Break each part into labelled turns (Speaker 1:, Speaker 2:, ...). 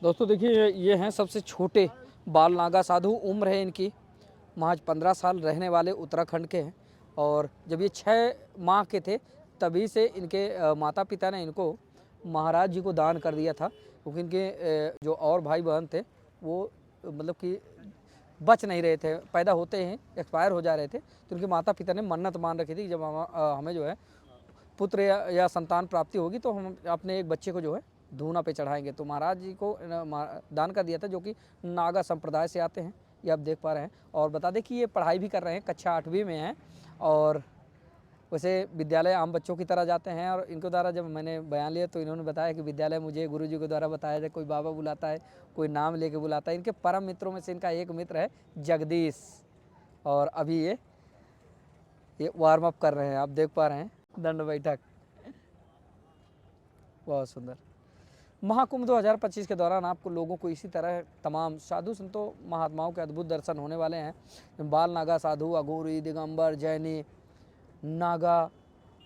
Speaker 1: दोस्तों देखिए, ये हैं सबसे छोटे बाल नागा साधु। उम्र है इनकी महज 15 साल। रहने वाले उत्तराखंड के हैं। और जब ये 6 माह के थे तभी से इनके माता पिता ने इनको महाराज जी को दान कर दिया था, क्योंकि इनके जो और भाई बहन थे वो मतलब कि बच नहीं रहे थे, पैदा होते ही एक्सपायर हो जा रहे थे। तो उनके माता पिता ने मन्नत मान रखी थी कि जब हमें जो है पुत्र या संतान प्राप्ति होगी तो हम अपने एक बच्चे को जो है धूना पे चढ़ाएंगे। तो महाराज जी को दान कर दिया था, जो कि नागा संप्रदाय से आते हैं, ये आप देख पा रहे हैं। और बता दें कि ये पढ़ाई भी कर रहे हैं, कक्षा 8वीं में हैं। और वैसे विद्यालय आम बच्चों की तरह जाते हैं। और इनके द्वारा जब मैंने बयान लिया तो इन्होंने बताया कि विद्यालय मुझे गुरुजी के द्वारा बताया था, कोई बाबा बुलाता है, कोई नाम लेके बुलाता है। इनके परम मित्रों में से इनका एक मित्र है जगदीश। और अभी ये वार्म अप कर रहे हैं, आप देख पा रहे हैं, दंड बैठक। बहुत सुंदर। महाकुंभ 2025 के दौरान आपको लोगों को इसी तरह तमाम साधु संतों महात्माओं के अद्भुत दर्शन होने वाले हैं। बाल नागा साधु, अघोरी, दिगंबर, जैनी, नागा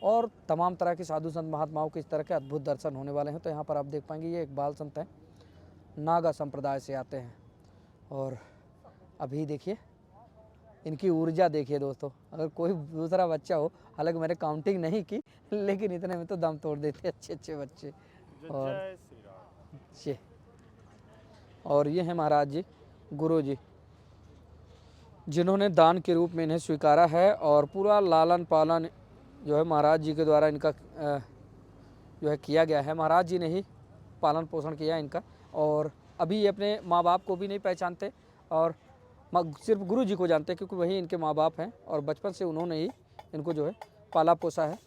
Speaker 1: और तमाम तरह के साधु संत महात्माओं के इस तरह के अद्भुत दर्शन होने वाले हैं। तो यहाँ पर आप देख पाएंगे, ये एक बाल संत है, नागा संप्रदाय से आते हैं। और अभी देखिए इनकी ऊर्जा देखिए दोस्तों। अगर कोई दूसरा बच्चा हो, हालांकि मैंने काउंटिंग नहीं की, लेकिन इतने में तो दम तोड़ देते अच्छे अच्छे बच्चे। और ये और ये हैं महाराज जी, गुरु जी, जिन्होंने दान के रूप में इन्हें स्वीकारा है। और पूरा लालन पालन जो है महाराज जी के द्वारा इनका जो है किया गया है। महाराज जी ने ही पालन पोषण किया इनका। और अभी ये अपने माँ बाप को भी नहीं पहचानते और सिर्फ गुरु जी को जानते हैं, क्योंकि वही इनके माँ बाप हैं और बचपन से उन्होंने ही इनको जो है पाला पोसा है।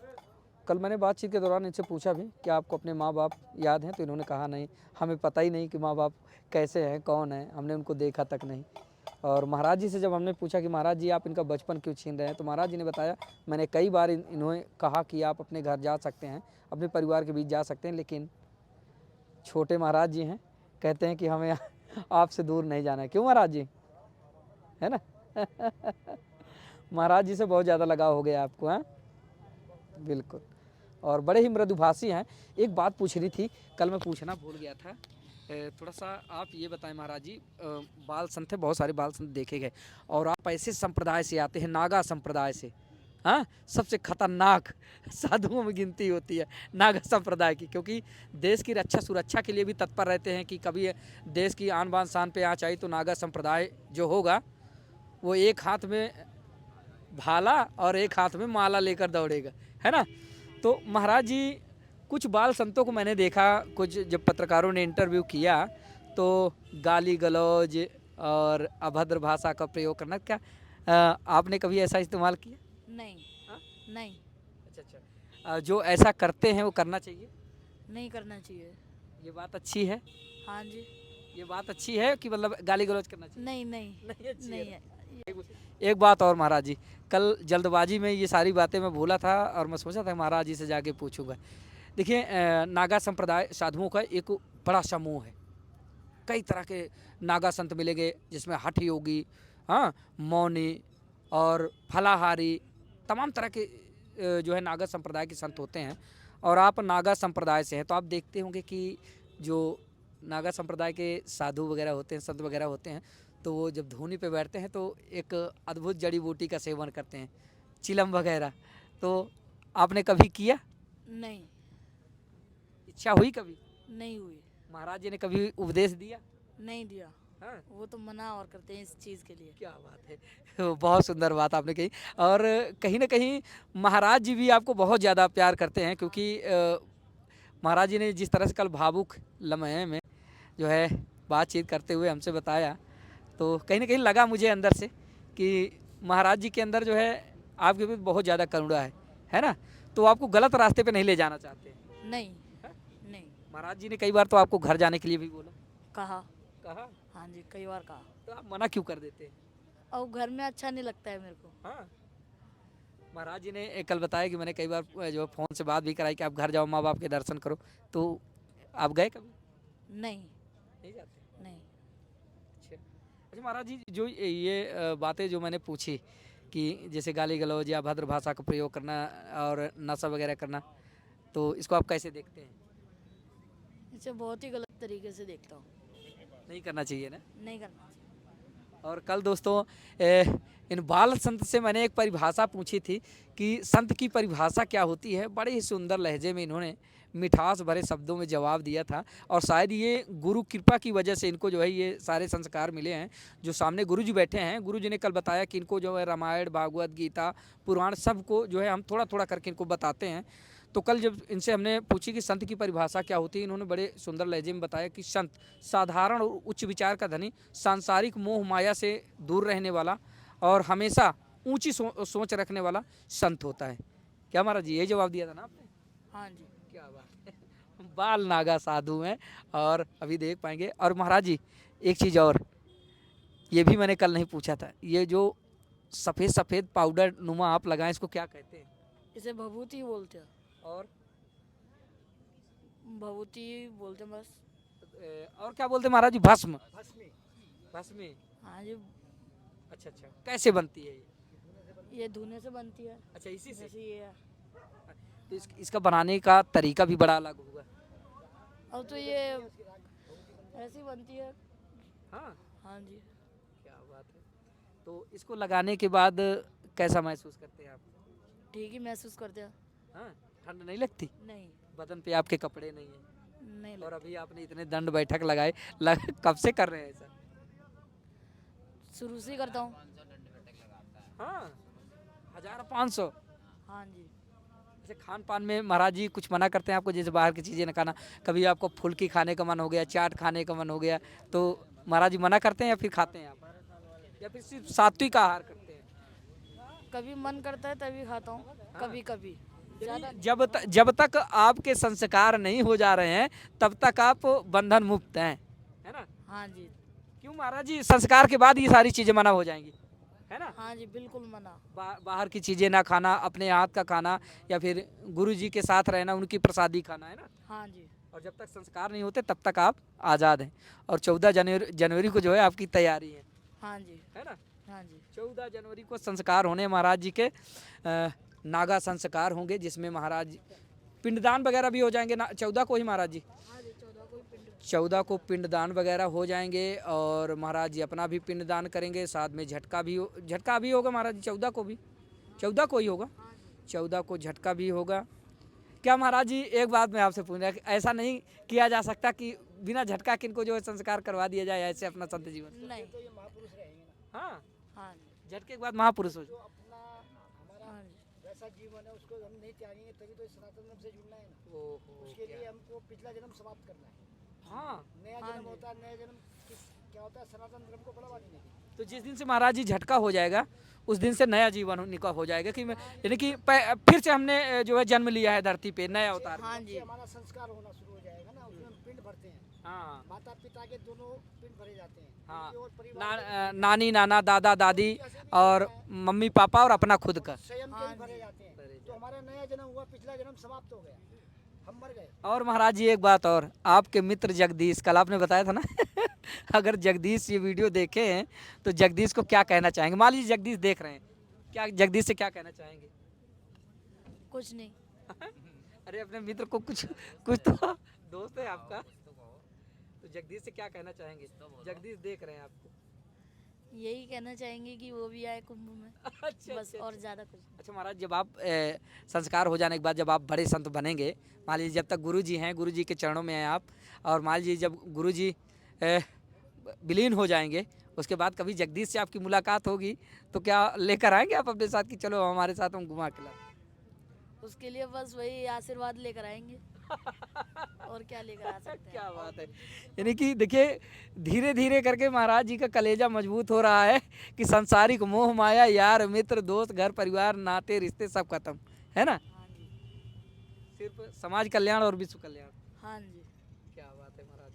Speaker 1: कल मैंने बातचीत के दौरान इनसे पूछा भी कि आपको अपने माँ बाप याद हैं, तो इन्होंने कहा नहीं, हमें पता ही नहीं कि माँ बाप कैसे हैं, कौन है, हमने उनको देखा तक नहीं। और महाराज जी से जब हमने पूछा कि महाराज जी आप इनका बचपन क्यों छीन रहे हैं, तो महाराज जी ने बताया, मैंने कई बार इन्होंने कहा कि आप अपने घर जा सकते हैं, अपने परिवार के बीच जा सकते हैं, लेकिन छोटे महाराज जी हैं, कहते हैं कि हमें आपसे दूर नहीं जाना है। क्यों महाराज जी, है ना? महाराज जी से बहुत ज़्यादा लगाव हो गया आपको, हैं? बिल्कुल। और बड़े ही मृदुभाषी हैं। एक बात पूछ रही थी, कल मैं पूछना भूल गया था, थोड़ा सा आप ये बताएं महाराज जी। बाल संत है, बहुत सारे बाल संत देखे गए, और आप ऐसे संप्रदाय से आते हैं, नागा संप्रदाय से। हाँ, सबसे खतरनाक साधुओं में गिनती होती है नागा संप्रदाय की, क्योंकि देश की रक्षा सुरक्षा के लिए भी तत्पर रहते हैं कि कभी देश की आन बान शान पे आँच आई तो नागा संप्रदाय जो होगा वो एक हाथ में भाला और एक हाथ में माला लेकर दौड़ेगा, है ना? तो महाराज जी, कुछ बाल संतों को मैंने देखा, कुछ जब पत्रकारों ने इंटरव्यू किया तो गाली गलौज और अभद्र भाषा का प्रयोग करना, क्या आपने कभी ऐसा इस्तेमाल किया?
Speaker 2: नहीं।
Speaker 1: हाँ?
Speaker 2: नहीं।
Speaker 1: अच्छा अच्छा। जो ऐसा करते हैं वो करना चाहिए?
Speaker 2: नहीं करना चाहिए।
Speaker 1: ये बात अच्छी है?
Speaker 2: हाँ जी।
Speaker 1: ये बात अच्छी है कि मतलब गाली गलौज करना चाहिए?
Speaker 2: नहीं नहीं।
Speaker 1: नहीं अच्छी
Speaker 2: नहीं
Speaker 1: है।
Speaker 2: है।
Speaker 1: एक बात और महाराज जी, कल जल्दबाजी में ये सारी बातें मैं भूला था और मैं सोचा था महाराज जी से जाके पूछूंगा। देखिए, नागा संप्रदाय साधुओं का एक बड़ा समूह है। कई तरह के नागा संत मिलेंगे, जिसमें हठ योगी, हाँ, मौनी और फलाहारी, तमाम तरह के जो है नागा संप्रदाय के संत होते हैं। और आप नागा संप्रदाय से हैं तो आप देखते होंगे कि जो नागा संप्रदाय के साधु वगैरह होते हैं, संत वगैरह होते हैं, तो वो जब धूनी पे बैठते हैं तो एक अद्भुत जड़ी बूटी का सेवन करते हैं, चिलम वगैरह। तो आपने कभी किया?
Speaker 2: नहीं।
Speaker 1: इच्छा हुई कभी?
Speaker 2: नहीं हुई।
Speaker 1: महाराज जी ने कभी उपदेश दिया?
Speaker 2: नहीं दिया।
Speaker 1: हाँ?
Speaker 2: वो तो मना और करते हैं इस चीज़ के लिए।
Speaker 1: क्या बात है, बहुत सुंदर बात आपने कही। और कहीं ना कहीं महाराज जी भी आपको बहुत ज़्यादा प्यार करते हैं, क्योंकि महाराज जी ने जिस तरह से कल भावुक लम्हे में जो है बातचीत करते हुए हमसे बताया, तो कहीं ना कहीं लगा मुझे अंदर से कि महाराज जी के अंदर जो है आपके भी बहुत ज़्यादा करुणा है ना? तो आपको गलत रास्ते पे नहीं ले जाना चाहते हैं।
Speaker 2: नहीं।
Speaker 1: हाँ?
Speaker 2: नहीं।
Speaker 1: महाराज जी ने कई बार तो आपको घर जाने के लिए भी बोला?
Speaker 2: कहा।
Speaker 1: कहा?
Speaker 2: हाँ जी, कई बार कहा।
Speaker 1: तो आप मना क्यों कर देते हैं?
Speaker 2: और घर में अच्छा नहीं लगता है मेरे को।
Speaker 1: हाँ, महाराज जी ने कल बताया कि मैंने कई बार जो फ़ोन से बात भी कराई कि आप घर जाओ, माँ बाप के दर्शन करो, तो आप गए कभी?
Speaker 2: नहीं।
Speaker 1: नहीं जाते?
Speaker 2: नहीं।
Speaker 1: अच्छा अच्छा। महाराज जी, जो ये बातें जो मैंने पूछी कि जैसे गाली गलौज या भद्र भाषा का प्रयोग करना और नशा वगैरह करना, तो इसको आप कैसे देखते हैं?
Speaker 2: इसे बहुत ही गलत तरीके से देखता हूँ।
Speaker 1: नहीं करना चाहिए ना।
Speaker 2: नहीं करना चाहिए।
Speaker 1: और कल दोस्तों इन बाल संत से मैंने एक परिभाषा पूछी थी कि संत की परिभाषा क्या होती है। बड़े ही सुंदर लहजे में इन्होंने मिठास भरे शब्दों में जवाब दिया था और शायद ये गुरु कृपा की वजह से इनको जो है ये सारे संस्कार मिले हैं। जो सामने गुरु जी बैठे हैं, गुरु जी ने कल बताया कि इनको जो है रामायण, भागवत गीता, पुराण सबको जो है हम थोड़ा थोड़ा करके इनको बताते हैं। तो कल जब इनसे हमने पूछी कि संत की परिभाषा क्या होती है, इन्होंने बड़े सुंदर लहजे में बताया कि संत साधारण और उच्च विचार का धनी, सांसारिक मोह माया से दूर रहने वाला और हमेशा ऊंची सोच रखने वाला संत होता है। क्या महाराज जी यही जवाब दिया था ना आपने?
Speaker 2: हाँ जी।
Speaker 1: क्या बात है। बाल नागा साधु हैं और अभी देख पाएंगे। और महाराज जी एक चीज़ और, ये भी मैंने कल नहीं पूछा था, ये जो सफ़ेद सफ़ेद पाउडर नुमा आप लगाएं इसको क्या कहते हैं?
Speaker 2: इसे भभूति बोलते हैं।
Speaker 1: और
Speaker 2: भभूति बोलते हैं बस।
Speaker 1: और क्या बोलते हैं महाराज जी? भस्म। भस्मी।
Speaker 2: हाँ जी।
Speaker 1: अच्छा अच्छा, कैसे बनती है
Speaker 2: ये धुने से बनती है।
Speaker 1: अच्छा, इसी से।
Speaker 2: जैसे ये है।
Speaker 1: तो इसका बनाने का तरीका भी बड़ा अलग होगा।
Speaker 2: अब तो ये ऐसी बनती है।
Speaker 1: हाँ
Speaker 2: हाँ जी।
Speaker 1: क्या बात है। तो इसको लगाने के बाद कैसा महसूस करते हैं आप?
Speaker 2: ठीक ही महसूस करते हैं।
Speaker 1: हाँ, ठंड नहीं लगती?
Speaker 2: नहीं।
Speaker 1: बदन पे आपके कपड़े नहीं है
Speaker 2: नहीं
Speaker 1: और
Speaker 2: लगता।
Speaker 1: अभी आपने इतने दंड बैठक लगाए, कब से कर रहे हैं ऐसा?
Speaker 2: शुरू से ही करता हूँ।
Speaker 1: हाँ, 1500।
Speaker 2: हाँ जी।
Speaker 1: जैसे खान पान में महाराज जी कुछ मना करते हैं आपको, जैसे बाहर की चीज़ें न खाना, कभी आपको फुल्की खाने का मन हो गया, चाट खाने का मन हो गया, तो महाराज जी मना करते हैं या फिर खाते हैं आप, या फिर सिर्फ सात्विक आहार करते हैं?
Speaker 2: कभी मन करता है तभी खाता हूँ। कभी कभी ज़्यादा।
Speaker 1: जब तक आपके संस्कार नहीं हो जा रहे हैं तब तक आप बंधन मुक्त हैं, है ना?
Speaker 2: हाँ जी।
Speaker 1: क्यों महाराज जी, संस्कार के बाद ये सारी चीज़ें मना हो जाएंगी, है ना?
Speaker 2: हाँ जी, बिल्कुल मना।
Speaker 1: बाहर की चीज़ें ना खाना, अपने हाथ का खाना, या फिर गुरु जी के साथ रहना, उनकी प्रसादी खाना, है ना?
Speaker 2: हाँ जी।
Speaker 1: और जब तक संस्कार नहीं होते तब तक आप आज़ाद हैं। और 14 जनवरी को जो है आपकी तैयारी है
Speaker 2: हाँ जी।
Speaker 1: ना?
Speaker 2: हाँ जी।
Speaker 1: 14 जनवरी को संस्कार होने महाराज जी के, नागा संस्कार होंगे जिसमें महाराज पिंडदान वगैरह भी हो जाएंगे ना 14 को ही महाराज जी?
Speaker 2: हाँ जी, 14 को पिंड।
Speaker 1: 14 को पिंडदान वगैरह हो जाएंगे और महाराज जी अपना भी पिंडदान करेंगे, साथ में झटका भी होगा महाराज जी। 14 को भी, 14 को ही होगा, 14 को झटका भी होगा। क्या महाराज जी एक बात मैं आपसे पूछ रहा कि ऐसा नहीं किया जा सकता कि बिना झटका किनको जो है संस्कार करवा दिया जाए ऐसे अपना संत जीवन?
Speaker 2: नहीं।
Speaker 1: हाँ,
Speaker 2: हाँ जी।
Speaker 1: झटके के बाद महापुरुष हो जाए।
Speaker 2: हाँ जी।
Speaker 3: वैसा जीवन है उसको हम नहीं त्यागेंगे तभी तो सनातन धर्म से जुड़ना है ना।
Speaker 1: ओहो,
Speaker 3: उसके लिए हमको पिछला जन्म समाप्त करना है।
Speaker 1: हाँ।
Speaker 3: नया
Speaker 2: हाँ
Speaker 3: जन्म
Speaker 2: जी।
Speaker 3: होता है, नया जन्म क्या होता है, सनातन धर्म को बढ़ावा देने के लिए।
Speaker 1: तो जिस दिन से महाराज जी झटका हो जाएगा उस दिन से नया जीवन निका हो जाएगा कि यानी कि फिर से हमने जो है जन्म लिया है धरती पे, नया अवतार।
Speaker 2: हाँ जी।
Speaker 3: हमारा संस्कार होना शुरू हो जाएगा ना, उसमें हम पिंड भरते हैं।
Speaker 1: हाँ
Speaker 3: माता पिता के दोनों पिंड भरे जाते हैं।
Speaker 1: हाँ,
Speaker 3: उनके और परिवार
Speaker 1: नानी नाना दादा दादी और मम्मी पापा और अपना खुद का।
Speaker 3: स्वयं के
Speaker 2: हाँ
Speaker 3: भी भरे
Speaker 2: जी।
Speaker 3: जाते हैं। तो हमारा नया जन्म हुआ, पिछला जन्म समाप्त हो गया, हम मर गए।
Speaker 1: और महाराज जी एक बात और, आपके मित्र जगदीश, कल आपने बताया था ना अगर जगदीश ये वीडियो देखे हैं तो जगदीश को क्या कहना चाहेंगे? मान लीजिए जगदीश देख रहे हैं, क्या जगदीश से क्या कहना चाहेंगे?
Speaker 2: कुछ नहीं।
Speaker 1: अरे अपने मित्र को कुछ तो दोस्त है आपका, तो जगदीश से क्या कहना चाहेंगे? जगदीश देख रहे हैं आपको।
Speaker 2: यही कहना चाहेंगे कि वो भी आए कुंभ में।
Speaker 1: अच्छा
Speaker 2: बस,
Speaker 1: अच्छा,
Speaker 2: और ज़्यादा कुछ।
Speaker 1: अच्छा महाराज, जब आप संस्कार हो जाने के बाद जब आप बड़े संत बनेंगे, मान लीजिए जब तक गुरुजी हैं, गुरुजी के चरणों में हैं आप, और मान लीजिए जब गुरुजी विलीन हो जाएंगे उसके बाद कभी जगदीश से आपकी मुलाकात होगी तो क्या लेकर आएंगे आप अपने साथ कि चलो हमारे साथ हम घुमा के लाए?
Speaker 2: उसके लिए बस वही आशीर्वाद लेकर आएंगे। और क्या लेकर आ सकते हैं।
Speaker 1: क्या बात है। यानी कि देखिए धीरे धीरे करके महाराज जी का कलेजा मजबूत हो रहा है कि सांसारिक मोह माया, यार मित्र दोस्त घर परिवार नाते रिश्ते सब खत्म, है ना?
Speaker 2: हाँ जी।
Speaker 1: सिर्फ समाज कल्याण और विश्व कल्याण।
Speaker 2: हाँ जी।
Speaker 1: क्या बात है महाराज,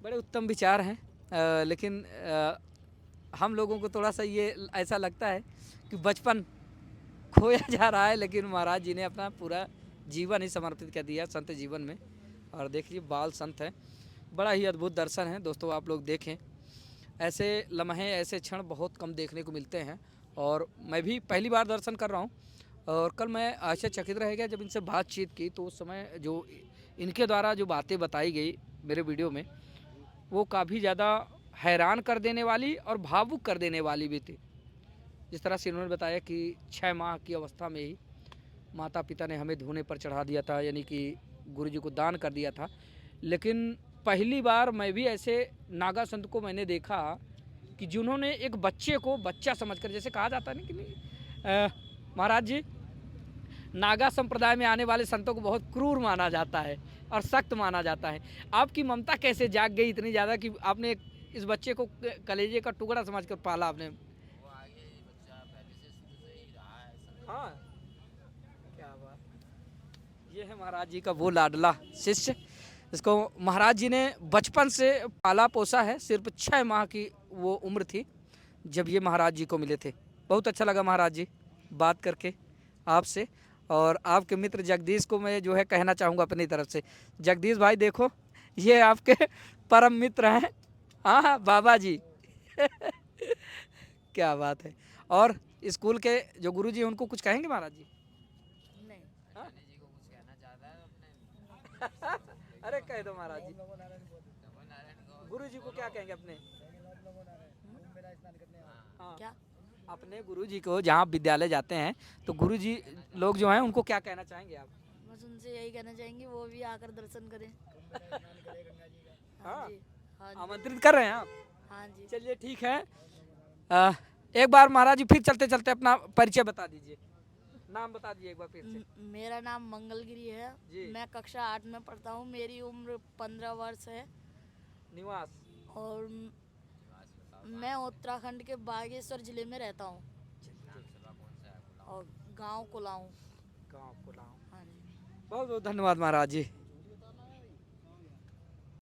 Speaker 1: बड़े उत्तम विचार हैं। लेकिन हम लोगों को थोड़ा सा ये ऐसा लगता है कि बचपन खोया जा रहा है, लेकिन महाराज जी ने अपना पूरा जीवन ही समर्पित कर दिया संत जीवन में। और देखिए बाल संत है, बड़ा ही अद्भुत दर्शन है दोस्तों, आप लोग देखें। ऐसे लम्हे, ऐसे क्षण बहुत कम देखने को मिलते हैं और मैं भी पहली बार दर्शन कर रहा हूँ। और कल मैं आश्चर्यचकित रह गया जब इनसे बातचीत की तो उस समय जो इनके द्वारा जो बातें बताई गई मेरे वीडियो में, वो काफ़ी ज़्यादा हैरान कर देने वाली और भावुक कर देने वाली भी थी। जिस तरह से इन्होंने बताया कि 6 माह की अवस्था में ही माता पिता ने हमें धूने पर चढ़ा दिया था, यानी कि गुरु जी को दान कर दिया था। लेकिन पहली बार मैं भी ऐसे नागा संत को मैंने देखा कि जिन्होंने एक बच्चे को बच्चा समझकर, जैसे कहा जाता है ना कि नहीं महाराज जी, नागा संप्रदाय में आने वाले संतों को बहुत क्रूर माना जाता है और सख्त माना जाता है। आपकी ममता कैसे जाग गई इतनी ज़्यादा कि आपने इस बच्चे को कलेजे का टुकड़ा समझकर पाला आपने? हाँ, क्या बात। ये है महाराज जी का वो लाडला शिष्य, इसको महाराज जी ने बचपन से पाला पोसा है। सिर्फ 6 माह की वो उम्र थी जब ये महाराज जी को मिले थे। बहुत अच्छा लगा महाराज जी बात करके आपसे। और आपके मित्र जगदीश को मैं जो है कहना चाहूँगा अपनी तरफ से, जगदीश भाई देखो ये आपके परम मित्र हैं। हाँ बाबा जी क्या बात है। और स्कूल के जो गुरुजी हैं उनको कुछ कहेंगे महाराज जी?
Speaker 2: नहीं।
Speaker 1: हाँ? अरे कह दो महाराज जी, गुरुजी को क्या कहेंगे अपने? हाँ,
Speaker 2: क्या?
Speaker 1: अपने गुरुजी को, जहाँ आप विद्यालय जाते हैं तो गुरुजी लोग जो हैं उनको क्या कहना चाहेंगे आप?
Speaker 2: बस उनसे यही कहना चाहेंगे वो भी आकर दर्शन करें।
Speaker 1: हाँ,
Speaker 2: हाँ जी, हाँ जी,
Speaker 1: आमंत्रित कर रहे हैं आप?
Speaker 2: हाँ जी।
Speaker 1: चलिए ठीक है। एक बार महाराज जी फिर चलते चलते अपना परिचय बता दीजिए, नाम बता दीजिए एक बार फिर से।
Speaker 2: मेरा नाम मंगलगिरी है।
Speaker 1: जी।
Speaker 2: मैं कक्षा 8 में पढ़ता हूँ। मेरी उम्र 15 वर्ष है
Speaker 1: निवास?
Speaker 2: और मैं उत्तराखंड के बागेश्वर जिले में रहता हूँ और गांव कुलाऊं।
Speaker 1: गाँव कुलाऊं।
Speaker 2: हाँ जी।
Speaker 1: बहुत बहुत धन्यवाद महाराज जी।